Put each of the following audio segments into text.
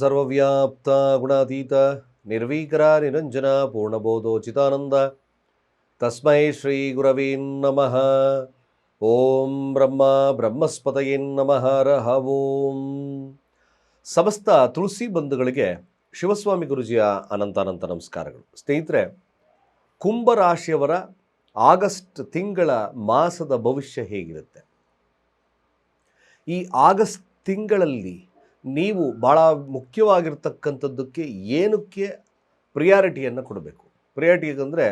ಸರ್ವವ್ಯಾಪ್ತ ಗುಣಾತೀತ ನಿರ್ವೀಕರ ನಿರಂಜನ ಪೂರ್ಣಬೋಧೋಚಿತಾನಂದ ತಸ್ಮೈ ಶ್ರೀ ಗುರವೇ ನಮಃ. ಓಂ ಬ್ರಹ್ಮಸ್ಪತಯೇ ನಮಃ. ಹರಃ ಓಂ. ಸಮಸ್ತ ತುಳಸಿ ಬಂಧುಗಳಿಗೆ ಶಿವಸ್ವಾಮಿ ಗುರುಜಿಯ ಅನಂತ ನಮಸ್ಕಾರಗಳು. ಸ್ನೇಹಿತರೆ, ಕುಂಭರಾಶಿಯವರ ಆಗಸ್ಟ್ ತಿಂಗಳ ಮಾಸದ ಭವಿಷ್ಯ ಹೇಗಿರುತ್ತೆ? ಈ ಆಗಸ್ಟ್ ತಿಂಗಳಲ್ಲಿ ನೀವು ಭಾಳ ಮುಖ್ಯವಾಗಿರ್ತಕ್ಕಂಥದ್ದಕ್ಕೆ ಏನಕ್ಕೆ ಪ್ರಿಯಾರಿಟಿಯನ್ನು ಕೊಡಬೇಕು? ಪ್ರಿಯಾರಿಟಿ ಅಂದರೆ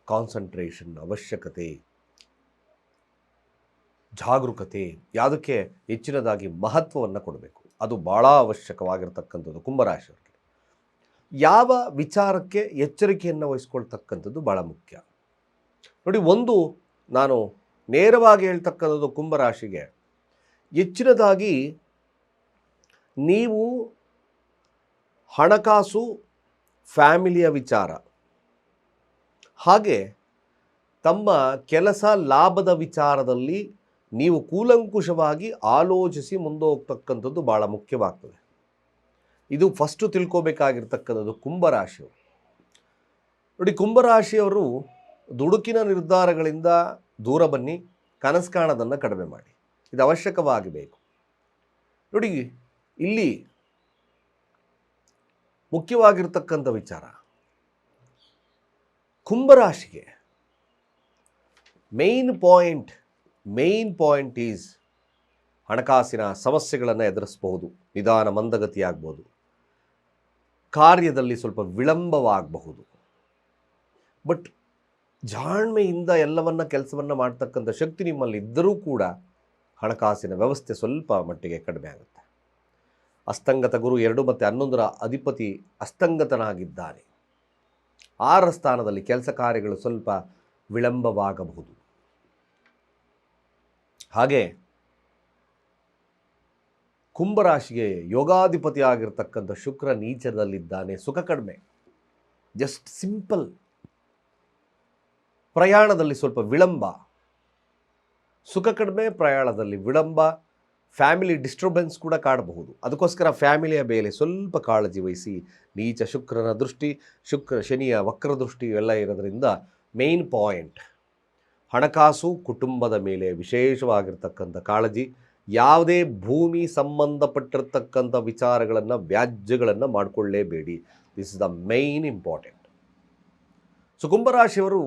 ಕಾನ್ಸಂಟ್ರೇಷನ್, ಅವಶ್ಯಕತೆ, ಜಾಗರೂಕತೆ, ಯಾವುದಕ್ಕೆ ಹೆಚ್ಚಿನದಾಗಿ ಮಹತ್ವವನ್ನು ಕೊಡಬೇಕು. ಅದು ಭಾಳ ಅವಶ್ಯಕವಾಗಿರ್ತಕ್ಕಂಥದ್ದು ಕುಂಭರಾಶಿಯವರಿಗೆ. ಯಾವ ವಿಚಾರಕ್ಕೆ ಎಚ್ಚರಿಕೆಯನ್ನು ವಹಿಸ್ಕೊಳ್ತಕ್ಕಂಥದ್ದು ಭಾಳ ಮುಖ್ಯ. ನೋಡಿ, ಒಂದು ನಾನು ನೇರವಾಗಿ ಹೇಳ್ತಕ್ಕಂಥದ್ದು ಕುಂಭರಾಶಿಗೆ, ಹೆಚ್ಚಿನದಾಗಿ ನೀವು ಹಣಕಾಸು, ಫ್ಯಾಮಿಲಿಯ ವಿಚಾರ, ಹಾಗೆ ತಮ್ಮ ಕೆಲಸ ಲಾಭದ ವಿಚಾರದಲ್ಲಿ ನೀವು ಕೂಲಂಕುಷವಾಗಿ ಆಲೋಚಿಸಿ ಮುಂದೆ ಹೋಗ್ತಕ್ಕಂಥದ್ದು ಭಾಳ ಮುಖ್ಯವಾಗ್ತದೆ. ಇದು ಫಸ್ಟು ತಿಳ್ಕೋಬೇಕಾಗಿರ್ತಕ್ಕಂಥದ್ದು ಕುಂಭರಾಶಿಯವರು. ನೋಡಿ, ಕುಂಭರಾಶಿಯವರು ದುಡುಕಿನ ನಿರ್ಧಾರಗಳಿಂದ ದೂರ ಬನ್ನಿ, ಕನಸು ಕಾಣೋದನ್ನು ಕಡಿಮೆ ಮಾಡಿ. ಇದು ಅವಶ್ಯಕವಾಗಿ ಬೇಕು. ನೋಡಿ, ಇಲ್ಲಿ ಮುಖ್ಯವಾಗಿರ್ತಕ್ಕಂಥ ವಿಚಾರ, ಕುಂಭರಾಶಿಗೆ ಮೇನ್ ಪಾಯಿಂಟ್ ಈಸ್ ಹಣಕಾಸಿನ ಸಮಸ್ಯೆಗಳನ್ನು ಎದುರಿಸಬಹುದು, ನಿಧಾನ ಮಂದಗತಿಯಾಗಬಹುದು, ಕಾರ್ಯದಲ್ಲಿ ಸ್ವಲ್ಪ ವಿಳಂಬವಾಗಬಹುದು. ಬಟ್ ಜಾಣ್ಮೆಯಿಂದ ಎಲ್ಲವನ್ನ ಕೆಲಸವನ್ನು ಮಾಡ್ತಕ್ಕಂಥ ಶಕ್ತಿ ನಿಮ್ಮಲ್ಲಿ ಇದ್ದರೂ ಕೂಡ ಹಣಕಾಸಿನ ವ್ಯವಸ್ಥೆ ಸ್ವಲ್ಪ ಮಟ್ಟಿಗೆ ಕಡಿಮೆ ಆಗುತ್ತೆ. ಅಸ್ತಂಗತ ಗುರು 2 ಮತ್ತು 11ರ ಅಧಿಪತಿ ಅಸ್ತಂಗತನಾಗಿದ್ದಾನೆ. 6ರ ಸ್ಥಾನದಲ್ಲಿ ಕೆಲಸ ಕಾರ್ಯಗಳು ಸ್ವಲ್ಪ ವಿಳಂಬವಾಗಬಹುದು. ಹಾಗೆ ಕುಂಭರಾಶಿಗೆ ಯೋಗಾಧಿಪತಿ ಆಗಿರ್ತಕ್ಕಂಥ ಶುಕ್ರ ನೀಚದಲ್ಲಿದ್ದಾನೆ. ಸುಖ ಕಡಿಮೆ, ಜಸ್ಟ್ ಸಿಂಪಲ್. ಪ್ರಯಾಣದಲ್ಲಿ ಸ್ವಲ್ಪ ವಿಳಂಬ, ಸುಖ ಕಡಿಮೆ, ಪ್ರಯಾಣದಲ್ಲಿ ವಿಳಂಬ, ಫ್ಯಾಮಿಲಿ ಡಿಸ್ಟರ್ಬೆನ್ಸ್ ಕೂಡ ಕಾಡಬಹುದು. ಅದಕ್ಕೋಸ್ಕರ ಫ್ಯಾಮಿಲಿಯ ಮೇಲೆ ಸ್ವಲ್ಪ ಕಾಳಜಿ ವಹಿಸಿ. ನೀಚ ಶುಕ್ರನ ದೃಷ್ಟಿ, ಶನಿಯ ವಕ್ರ ದೃಷ್ಟಿ ಎಲ್ಲ ಇರೋದ್ರಿಂದ ಮೇನ್ ಪಾಯಿಂಟ್ ಹಣಕಾಸು, ಕುಟುಂಬದ ಮೇಲೆ ವಿಶೇಷವಾಗಿರ್ತಕ್ಕಂಥ ಕಾಳಜಿ. ಯಾವುದೇ ಭೂಮಿ ಸಂಬಂಧಪಟ್ಟಿರ್ತಕ್ಕಂಥ ವಿಚಾರಗಳನ್ನು, ವ್ಯಾಜ್ಯಗಳನ್ನು ಮಾಡಿಕೊಳ್ಳೇಬೇಡಿ. This is the main important. So ಕುಂಭರಾಶಿಯವರು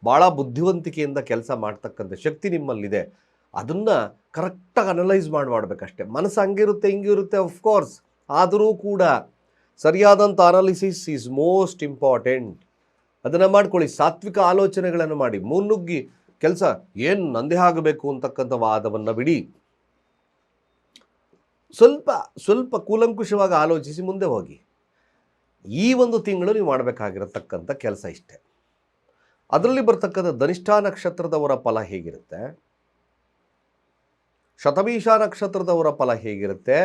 ಭಾಳ ಬುದ್ಧಿವಂತಿಕೆಯಿಂದ ಕೆಲಸ ಮಾಡ್ತಕ್ಕಂಥ ಶಕ್ತಿ ನಿಮ್ಮಲ್ಲಿದೆ. ಅದನ್ನು ಕರೆಕ್ಟಾಗಿ ಅನಲೈಸ್ ಮಾಡಬೇಕಷ್ಟೆ. ಮನಸ್ಸು ಹಂಗಿರುತ್ತೆ ಹಿಂಗಿರುತ್ತೆ ಆಫ್ಕೋರ್ಸ್, ಆದರೂ ಕೂಡ ಸರಿಯಾದಂಥ ಅನಾಲಿಸಿಸ್ ಈಸ್ ಮೋಸ್ಟ್ ಇಂಪಾರ್ಟೆಂಟ್. ಅದನ್ನು ಮಾಡ್ಕೊಳ್ಳಿ. ಸಾತ್ವಿಕ ಆಲೋಚನೆಗಳನ್ನು ಮಾಡಿ, ಮುನ್ನುಗ್ಗಿ ಕೆಲಸ ಏನು ನಂದೇ ಆಗಬೇಕು ಅಂತಕ್ಕಂಥ ವಾದವನ್ನು ಬಿಡಿ. ಸ್ವಲ್ಪ ಕೂಲಂಕುಷವಾಗಿ ಆಲೋಚಿಸಿ ಮುಂದೆ ಹೋಗಿ. ಈ ಒಂದು ತಿಂಗಳು ನೀವು ಮಾಡಬೇಕಾಗಿರತಕ್ಕಂಥ ಕೆಲಸ ಇಷ್ಟೇ. ಅದರಲ್ಲಿ ಬರ್ತಕ್ಕಂಥ ಧನಿಷ್ಠ ನಕ್ಷತ್ರದವರ ಫಲ ಹೇಗಿರುತ್ತೆ, ಶತಭೀಷ ನಕ್ಷತ್ರದವರ ಫಲ ಹೇಗಿರುತ್ತೆ,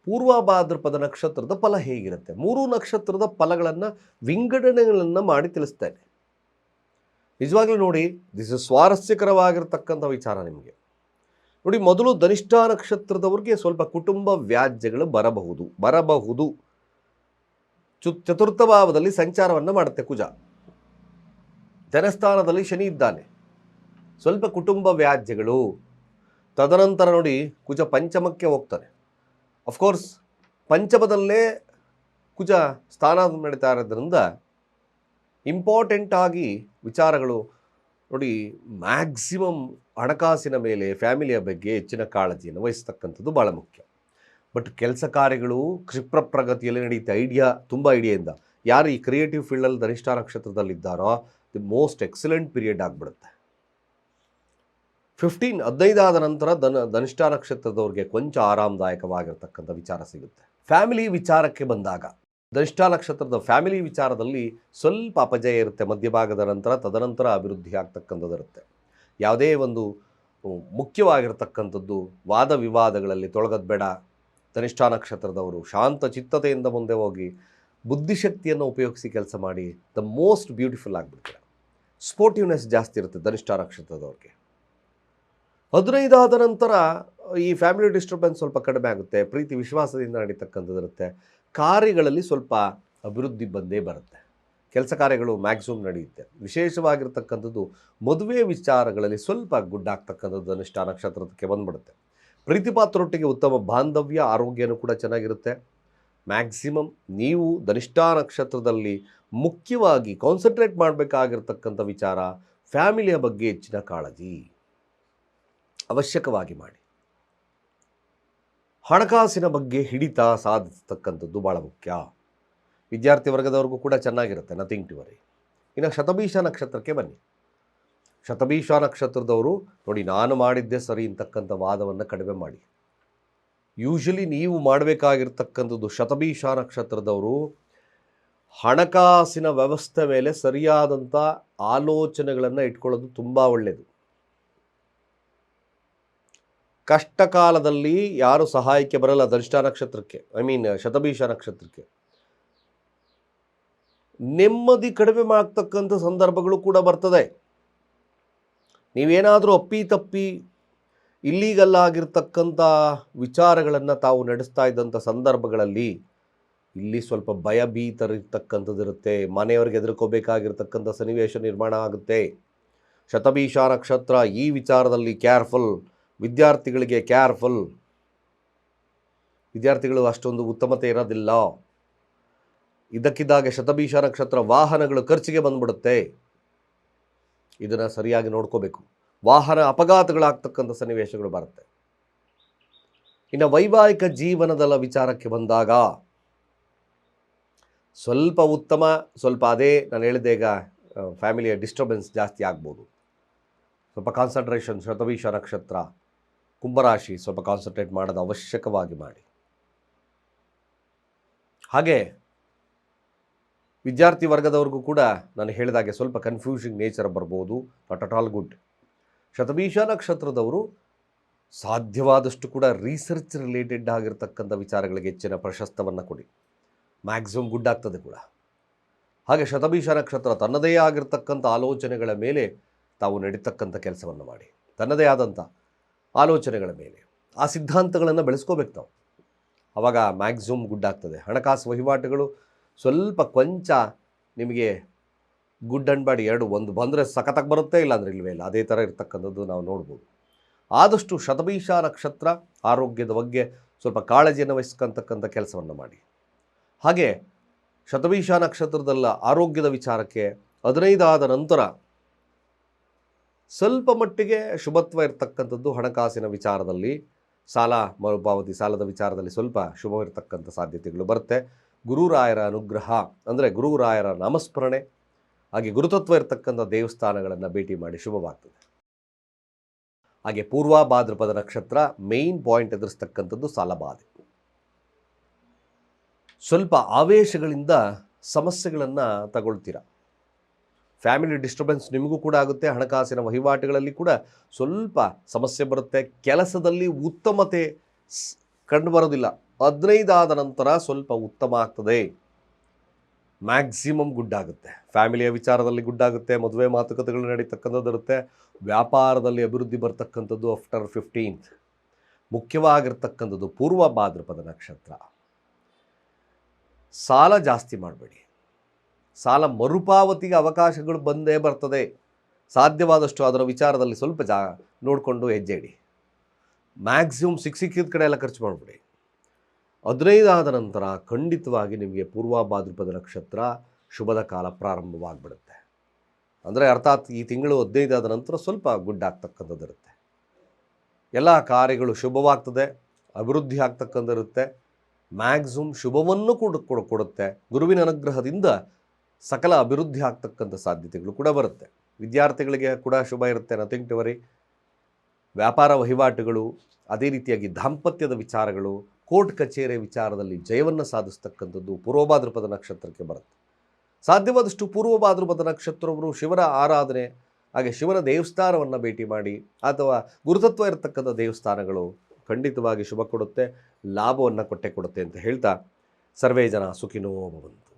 ಪೂರ್ವ ಭಾದ್ರಪದ ನಕ್ಷತ್ರದ ಫಲ ಹೇಗಿರುತ್ತೆ, 3 ನಕ್ಷತ್ರದ ಫಲಗಳನ್ನು ವಿಂಗಡಣೆಗಳನ್ನು ಮಾಡಿ ತಿಳಿಸ್ತೇನೆ. ನಿಜವಾಗ್ಲೂ ನೋಡಿ, ದಿಸ್ ಇಸ್ ಸ್ವಾರಸ್ಯಕರವಾಗಿರ್ತಕ್ಕಂಥ ವಿಚಾರ ನಿಮಗೆ. ನೋಡಿ, ಮೊದಲು ಧನಿಷ್ಠ ನಕ್ಷತ್ರದವ್ರಿಗೆ ಸ್ವಲ್ಪ ಕುಟುಂಬ ವ್ಯಾಜ್ಯಗಳು ಬರಬಹುದು. ಚತುರ್ಥ ಭಾವದಲ್ಲಿ ಸಂಚಾರವನ್ನು ಮಾಡುತ್ತೆ ಕುಜ, ಧನಸ್ಥಾನದಲ್ಲಿ ಶನಿ ಇದ್ದಾನೆ. ಸ್ವಲ್ಪ ಕುಟುಂಬ ವ್ಯಾಜ್ಯಗಳು. ತದನಂತರ ನೋಡಿ, ಕುಜ ಪಂಚಮಕ್ಕೆ ಹೋಗ್ತಾನೆ. ಅಫ್ಕೋರ್ಸ್ ಪಂಚಮದಲ್ಲೇ ಕುಜ ಸ್ಥಾನ ನಡೀತಾ ಇರೋದ್ರಿಂದ ಇಂಪಾರ್ಟೆಂಟ್ ಆಗಿ ವಿಚಾರಗಳು ನೋಡಿ. ಮ್ಯಾಕ್ಸಿಮಮ್ ಹಣಕಾಸಿನ ಮೇಲೆ, ಫ್ಯಾಮಿಲಿಯ ಬಗ್ಗೆ ಹೆಚ್ಚಿನ ಕಾಳಜಿಯನ್ನು ವಹಿಸ್ತಕ್ಕಂಥದ್ದು ಭಾಳ ಮುಖ್ಯ. ಬಟ್ ಕೆಲಸ ಕಾರ್ಯಗಳು ಕ್ಷಿಪ್ರ ಪ್ರಗತಿಯಲ್ಲಿ ನಡೀತಾ. ತುಂಬ ಐಡಿಯಾಯಿಂದ ಯಾರು ಈ ಕ್ರಿಯೇಟಿವ್ ಫೀಲ್ಡಲ್ಲಿ ಧನಿಷ್ಠ ನಕ್ಷತ್ರದಲ್ಲಿದ್ದಾರೋ ದಿ ಮೋಸ್ಟ್ ಎಕ್ಸಲೆಂಟ್ ಪೀರಿಯಡ್ ಆಗಿಬಿಡುತ್ತೆ. 15 ಆದ ನಂತರ ಧನಿಷ್ಠ ನಕ್ಷತ್ರದವ್ರಿಗೆ ಕೊಂಚ ಆರಾಮದಾಯಕವಾಗಿರ್ತಕ್ಕಂಥ ವಿಚಾರ ಸಿಗುತ್ತೆ. ಫ್ಯಾಮಿಲಿ ವಿಚಾರಕ್ಕೆ ಬಂದಾಗ ಧನಿಷ್ಠ ನಕ್ಷತ್ರದ ಫ್ಯಾಮಿಲಿ ವಿಚಾರದಲ್ಲಿ ಸ್ವಲ್ಪ ಅಪಜಯ ಇರುತ್ತೆ ಮಧ್ಯಭಾಗದ ನಂತರ. ತದನಂತರ ಅಭಿವೃದ್ಧಿ ಆಗ್ತಕ್ಕಂಥದ್ದು ಇರುತ್ತೆ. ಯಾವುದೇ ಒಂದು ಮುಖ್ಯವಾಗಿರ್ತಕ್ಕಂಥದ್ದು ವಾದ ವಿವಾದಗಳಲ್ಲಿ ತೊಳಗೋದು ಬೇಡ. ಧನಿಷ್ಠ ನಕ್ಷತ್ರದವರು ಶಾಂತ ಚಿತ್ತತೆಯಿಂದ ಮುಂದೆ ಹೋಗಿ ಬುದ್ಧಿಶಕ್ತಿಯನ್ನು ಉಪಯೋಗಿಸಿ ಕೆಲಸ ಮಾಡಿ ದ ಮೋಸ್ಟ್ ಬ್ಯೂಟಿಫುಲ್ ಆಗಿಬಿಡ್ತಾರೆ. ಸ್ಪೋರ್ಟಿವ್ನೆಸ್ ಜಾಸ್ತಿ ಇರುತ್ತೆ ಧನಿಷ್ಠ ನಕ್ಷತ್ರದವ್ರಿಗೆ. 15 ಆದ ನಂತರ ಈ ಫ್ಯಾಮಿಲಿ ಡಿಸ್ಟರ್ಬೆನ್ಸ್ ಸ್ವಲ್ಪ ಕಡಿಮೆ ಆಗುತ್ತೆ. ಪ್ರೀತಿ ವಿಶ್ವಾಸದಿಂದ ನಡೀತಕ್ಕಂಥದ್ದು ಇರುತ್ತೆ. ಕಾರ್ಯಗಳಲ್ಲಿ ಸ್ವಲ್ಪ ಅಭಿವೃದ್ಧಿ ಬಂದೇ ಬರುತ್ತೆ. ಕೆಲಸ ಕಾರ್ಯಗಳು ಮ್ಯಾಕ್ಸಿಮಮ್ ನಡೆಯುತ್ತೆ. ವಿಶೇಷವಾಗಿರ್ತಕ್ಕಂಥದ್ದು ಮದುವೆ ವಿಚಾರಗಳಲ್ಲಿ ಸ್ವಲ್ಪ ಗುಡ್ಡಾಗ್ತಕ್ಕಂಥದ್ದು ಧನಿಷ್ಠ ನಕ್ಷತ್ರಕ್ಕೆ ಬಂದ್ಬಿಡುತ್ತೆ. ಪ್ರೀತಿಪಾತ್ರರೊಟ್ಟಿಗೆ ಉತ್ತಮ ಬಾಂಧವ್ಯ, ಆರೋಗ್ಯನೂ ಕೂಡ ಚೆನ್ನಾಗಿರುತ್ತೆ. ಮ್ಯಾಕ್ಸಿಮಮ್ ನೀವು ಧನಿಷ್ಠ ನಕ್ಷತ್ರದಲ್ಲಿ ಮುಖ್ಯವಾಗಿ ಕಾನ್ಸಂಟ್ರೇಟ್ ಮಾಡಬೇಕಾಗಿರ್ತಕ್ಕಂಥ ವಿಚಾರ ಫ್ಯಾಮಿಲಿಯ ಬಗ್ಗೆ ಹೆಚ್ಚಿನ ಕಾಳಜಿ ಅವಶ್ಯಕವಾಗಿ ಮಾಡಿ. ಹಣಕಾಸಿನ ಬಗ್ಗೆ ಹಿಡಿತ ಸಾಧಿಸ್ತಕ್ಕಂಥದ್ದು ಭಾಳ ಮುಖ್ಯ. ವಿದ್ಯಾರ್ಥಿ ವರ್ಗದವ್ರಿಗೂ ಕೂಡ ಚೆನ್ನಾಗಿರುತ್ತೆ, ನಥಿಂಗ್ ಟು ವರಿ. ಇನ್ನು ಶತಭೀಷ ನಕ್ಷತ್ರಕ್ಕೆ ಬನ್ನಿ. ಶತಭೀಷ ನಕ್ಷತ್ರದವರು ನೋಡಿ, ನಾನು ಮಾಡಿದ್ದೇ ಸರಿ ಅಂತಕ್ಕಂಥ ವಾದವನ್ನು ಕಡಿಮೆ ಮಾಡಿ. ಯೂಶಲಿ ನೀವು ಮಾಡಬೇಕಾಗಿರ್ತಕ್ಕಂಥದ್ದು, ಶತಭೀಷ ನಕ್ಷತ್ರದವರು ಹಣಕಾಸಿನ ವ್ಯವಸ್ಥೆ ಮೇಲೆ ಸರಿಯಾದಂಥ ಆಲೋಚನೆಗಳನ್ನು ಇಟ್ಕೊಳ್ಳೋದು ತುಂಬ ಒಳ್ಳೆಯದು. ಕಷ್ಟ ಕಾಲದಲ್ಲಿ ಯಾರು ಸಹಾಯಕ್ಕೆ ಬರಲ್ಲ ಧನಿಷ್ಠ ನಕ್ಷತ್ರಕ್ಕೆ, ಶತಭೀಷ ನಕ್ಷತ್ರಕ್ಕೆ. ನೆಮ್ಮದಿ ಕಡಿಮೆ ಮಾಡ್ತಕ್ಕಂಥ ಸಂದರ್ಭಗಳು ಕೂಡ ಬರ್ತದೆ. ನೀವೇನಾದರೂ ಅಪ್ಪಿತಪ್ಪಿ ಇಲ್ಲೀಗಲ್ ಆಗಿರ್ತಕ್ಕಂಥ ವಿಚಾರಗಳನ್ನು ತಾವು ನಡೆಸ್ತಾ ಇದ್ದಂಥ ಸಂದರ್ಭಗಳಲ್ಲಿ ಇಲ್ಲಿ ಸ್ವಲ್ಪ ಭಯಭೀತರಿರ್ತಕ್ಕಂಥದ್ದು ಇರುತ್ತೆ. ಮನೆಯವರಿಗೆ ಎದುರ್ಕೋಬೇಕಾಗಿರ್ತಕ್ಕಂಥ ಸನ್ನಿವೇಶ ನಿರ್ಮಾಣ ಆಗುತ್ತೆ. ಶತಭೀಷ ನಕ್ಷತ್ರ ಈ ವಿಚಾರದಲ್ಲಿ ಕೇರ್ಫುಲ್. ವಿದ್ಯಾರ್ಥಿಗಳಿಗೆ ಕೇರ್ಫುಲ್. ವಿದ್ಯಾರ್ಥಿಗಳು ಅಷ್ಟೊಂದು ಉತ್ತಮತೆ ಇರೋದಿಲ್ಲ. ಇದಕ್ಕಿದ್ದಾಗೆ ಶತಭೀಷ ನಕ್ಷತ್ರ ವಾಹನಗಳು ಖರ್ಚಿಗೆ ಬಂದ್ಬಿಡುತ್ತೆ. ಇದನ್ನು ಸರಿಯಾಗಿ ನೋಡ್ಕೋಬೇಕು. ವಾಹನ ಅಪಘಾತಗಳಾಗ್ತಕ್ಕಂಥ ಸನ್ನಿವೇಶಗಳು ಬರುತ್ತೆ. ಇನ್ನು ವೈವಾಹಿಕ ಜೀವನದ ವಿಚಾರಕ್ಕೆ ಬಂದಾಗ ಸ್ವಲ್ಪ ಉತ್ತಮ, ಸ್ವಲ್ಪ ಅದೇ ನಾನು ಹೇಳಿದೆ ಈಗ ಫ್ಯಾಮಿಲಿಯ ಡಿಸ್ಟರ್ಬೆನ್ಸ್ ಜಾಸ್ತಿ ಆಗ್ಬೋದು. ಸ್ವಲ್ಪ ಕಾನ್ಸಂಟ್ರೇಷನ್, ಶತಭೀಷ ನಕ್ಷತ್ರ ಕುಂಭರಾಶಿ ಸ್ವಲ್ಪ ಕಾನ್ಸಂಟ್ರೇಟ್ ಮಾಡೋದು ಅವಶ್ಯಕವಾಗಿ ಮಾಡಿ. ಹಾಗೆ ವಿದ್ಯಾರ್ಥಿ ವರ್ಗದವ್ರಿಗೂ ಕೂಡ ನಾನು ಹೇಳಿದಾಗೆ ಸ್ವಲ್ಪ ಕನ್ಫ್ಯೂಷನ್ ನೇಚರ್ ಬರ್ಬೋದು. Not at all good. ಶತಭೀಷ ನಕ್ಷತ್ರದವರು ಸಾಧ್ಯವಾದಷ್ಟು ಕೂಡ ರಿಸರ್ಚ್ ರಿಲೇಟೆಡ್ ಆಗಿರ್ತಕ್ಕಂಥ ವಿಚಾರಗಳಿಗೆ ಹೆಚ್ಚಿನ ಪ್ರಶಸ್ತವನ್ನು ಕೊಡಿ. ಮ್ಯಾಕ್ಸಿಮಮ್ ಗುಡ್ ಆಗ್ತದೆ ಕೂಡ. ಹಾಗೆ ಶತಭೀಷ ನಕ್ಷತ್ರ ತನ್ನದೇ ಆಗಿರ್ತಕ್ಕಂಥ ಆಲೋಚನೆಗಳ ಮೇಲೆ ತಾವು ನಡೀತಕ್ಕಂಥ ಕೆಲಸವನ್ನು ಮಾಡಿ, ತನ್ನದೇ ಆದಂಥ ಆಲೋಚನೆಗಳ ಮೇಲೆ ಆ ಸಿದ್ಧಾಂತಗಳನ್ನು ಬೆಳೆಸ್ಕೋಬೇಕು ತಾವು. ಆವಾಗ ಮ್ಯಾಕ್ಸಿಮಮ್ ಗುಡ್ ಆಗ್ತದೆ. ಹಣಕಾಸು ವಹಿವಾಟುಗಳು ಸ್ವಲ್ಪ ಕೊಂಚ ನಿಮಗೆ ಗುಡ್ ಆ್ಯಂಡ್ ಬ್ಯಾಡ್ ಎರಡು, ಒಂದು ಬಂದರೆ ಸಖತ್ತಾಗಿ ಬರುತ್ತೆ, ಇಲ್ಲಾಂದರೆ ಇಲ್ಲವೇ ಇಲ್ಲ, ಅದೇ ಥರ ಇರ್ತಕ್ಕಂಥದ್ದು ನಾವು ನೋಡ್ಬೋದು. ಆದಷ್ಟು ಶತಭೀಷ ನಕ್ಷತ್ರ ಆರೋಗ್ಯದ ಬಗ್ಗೆ ಸ್ವಲ್ಪ ಕಾಳಜಿಯನ್ನು ವಹಿಸ್ಕೊಳ್ತಕ್ಕಂಥ ಕೆಲಸವನ್ನು ಮಾಡಿ. ಹಾಗೆ ಶತಭೀಷ ನಕ್ಷತ್ರದಲ್ಲ ಆರೋಗ್ಯದ ವಿಚಾರಕ್ಕೆ 15 ಆದ ನಂತರ ಸ್ವಲ್ಪ ಮಟ್ಟಿಗೆ ಶುಭತ್ವ ಇರತಕ್ಕಂಥದ್ದು. ಹಣಕಾಸಿನ ವಿಚಾರದಲ್ಲಿ ಸಾಲ ಮರುಪಾವತಿ, ಸಾಲದ ವಿಚಾರದಲ್ಲಿ ಸ್ವಲ್ಪ ಶುಭವಿರತಕ್ಕಂಥ ಸಾಧ್ಯತೆಗಳು ಬರುತ್ತೆ. ಗುರುರಾಯರ ಅನುಗ್ರಹ ಅಂದರೆ ಗುರುರಾಯರ ನಾಮಸ್ಮರಣೆ, ಹಾಗೆ ಗುರುತತ್ವ ಇರತಕ್ಕಂಥ ದೇವಸ್ಥಾನಗಳನ್ನು ಭೇಟಿ ಮಾಡಿ ಶುಭವಾಗ್ತದೆ. ಹಾಗೆ ಪೂರ್ವ ಭಾದ್ರಪದ ನಕ್ಷತ್ರ ಮೇಯ್ನ್ ಪಾಯಿಂಟ್ ಎದುರಿಸ್ತಕ್ಕಂಥದ್ದು ಸಾಲಬಾಧೆ. ಸ್ವಲ್ಪ ಆವೇಶಗಳಿಂದ ಸಮಸ್ಯೆಗಳನ್ನು ತಗೊಳ್ತೀರ. ಫ್ಯಾಮಿಲಿ ಡಿಸ್ಟರ್ಬೆನ್ಸ್ ನಿಮಗೂ ಕೂಡ ಆಗುತ್ತೆ. ಹಣಕಾಸಿನ ವಹಿವಾಟುಗಳಲ್ಲಿ ಕೂಡ ಸ್ವಲ್ಪ ಸಮಸ್ಯೆ ಬರುತ್ತೆ. ಕೆಲಸದಲ್ಲಿ ಉತ್ತಮತೆ ಕಂಡು ಬರೋದಿಲ್ಲ. 15 ಆದ ನಂತರ ಸ್ವಲ್ಪ ಉತ್ತಮ ಆಗ್ತದೆ. ಮ್ಯಾಕ್ಸಿಮಮ್ ಗುಡ್ ಆಗುತ್ತೆ. ಫ್ಯಾಮಿಲಿಯ ವಿಚಾರದಲ್ಲಿ ಗುಡ್ ಆಗುತ್ತೆ. ಮದುವೆ ಮಾತುಕತೆಗಳು ನಡೀತಕ್ಕಂಥದ್ದು ಇರುತ್ತೆ. ವ್ಯಾಪಾರದಲ್ಲಿ ಅಭಿವೃದ್ಧಿ ಬರ್ತಕ್ಕಂಥದ್ದು ಆಫ್ಟರ್ 15th. ಮುಖ್ಯವಾಗಿರ್ತಕ್ಕಂಥದ್ದು ಪೂರ್ವ ಭಾದ್ರಪದ ನಕ್ಷತ್ರ. ಸಾಲ ಜಾಸ್ತಿ ಮಾಡಬೇಡಿ. ಸಾಲ ಮರುಪಾವತಿಗೆ ಅವಕಾಶಗಳು ಬಂದೇ ಬರ್ತದೆ. ಸಾಧ್ಯವಾದಷ್ಟು ಅದರ ವಿಚಾರದಲ್ಲಿ ಸ್ವಲ್ಪ ನೋಡಿಕೊಂಡು ಹೆಜ್ಜೆ ಇಡಿ. ಮ್ಯಾಕ್ಸಿಮಮ್ ಸಿಕ್ಕಿದ ಕಡೆ ಎಲ್ಲ ಖರ್ಚು ಮಾಡಿಬಿಡಿ. 15 ಆದ ನಂತರ ಖಂಡಿತವಾಗಿ ನಿಮಗೆ ಪೂರ್ವ ಭಾದ್ರಪದ ನಕ್ಷತ್ರ ಶುಭದ ಕಾಲ ಪ್ರಾರಂಭವಾಗಿಬಿಡುತ್ತೆ. ಅಂದರೆ ಅರ್ಥಾತ್ ಈ ತಿಂಗಳು 15 ಆದ ನಂತರ ಸ್ವಲ್ಪ ಗುಡ್ ಆಗ್ತಕ್ಕಂಥದ್ದು ಇರುತ್ತೆ. ಎಲ್ಲ ಕಾರ್ಯಗಳು ಶುಭವಾಗ್ತದೆ, ಅಭಿವೃದ್ಧಿ ಆಗ್ತಕ್ಕಂಥದ್ದಿರುತ್ತೆ. ಮ್ಯಾಕ್ಸಿಮಮ್ ಶುಭವನ್ನು ಕೊಡುತ್ತೆ. ಗುರುವಿನ ಅನುಗ್ರಹದಿಂದ ಸಕಲ ಅಭಿವೃದ್ಧಿ ಆಗ್ತಕ್ಕಂಥ ಸಾಧ್ಯತೆಗಳು ಕೂಡ ಬರುತ್ತೆ. ವಿದ್ಯಾರ್ಥಿಗಳಿಗೆ ಕೂಡ ಶುಭ ಇರುತ್ತೆ, ನಥಿಂಗ್ ಟು ವರಿ. ವ್ಯಾಪಾರ ವಹಿವಾಟುಗಳು, ಅದೇ ರೀತಿಯಾಗಿ ದಾಂಪತ್ಯದ ವಿಚಾರಗಳು, ಕೋರ್ಟ್ ಕಚೇರಿ ವಿಚಾರದಲ್ಲಿ ಜಯವನ್ನು ಸಾಧಿಸ್ತಕ್ಕಂಥದ್ದು ಪೂರ್ವ ಭಾದ್ರಪದ ನಕ್ಷತ್ರಕ್ಕೆ ಬರುತ್ತೆ. ಸಾಧ್ಯವಾದಷ್ಟು ಪೂರ್ವ ಭಾದ್ರಪದ ನಕ್ಷತ್ರವರು ಶಿವನ ಆರಾಧನೆ, ಹಾಗೆ ಶಿವನ ದೇವಸ್ಥಾನವನ್ನು ಭೇಟಿ ಮಾಡಿ ಅಥವಾ ಗುರುತತ್ವ ಇರತಕ್ಕಂಥ ದೇವಸ್ಥಾನಗಳು ಖಂಡಿತವಾಗಿ ಶುಭ ಕೊಡುತ್ತೆ, ಲಾಭವನ್ನು ಕೊಟ್ಟೆ ಕೊಡುತ್ತೆ ಅಂತ ಹೇಳ್ತಾ ಸರ್ವೇ ಜನ ಸುಖಿನೋ ಭವಂತು.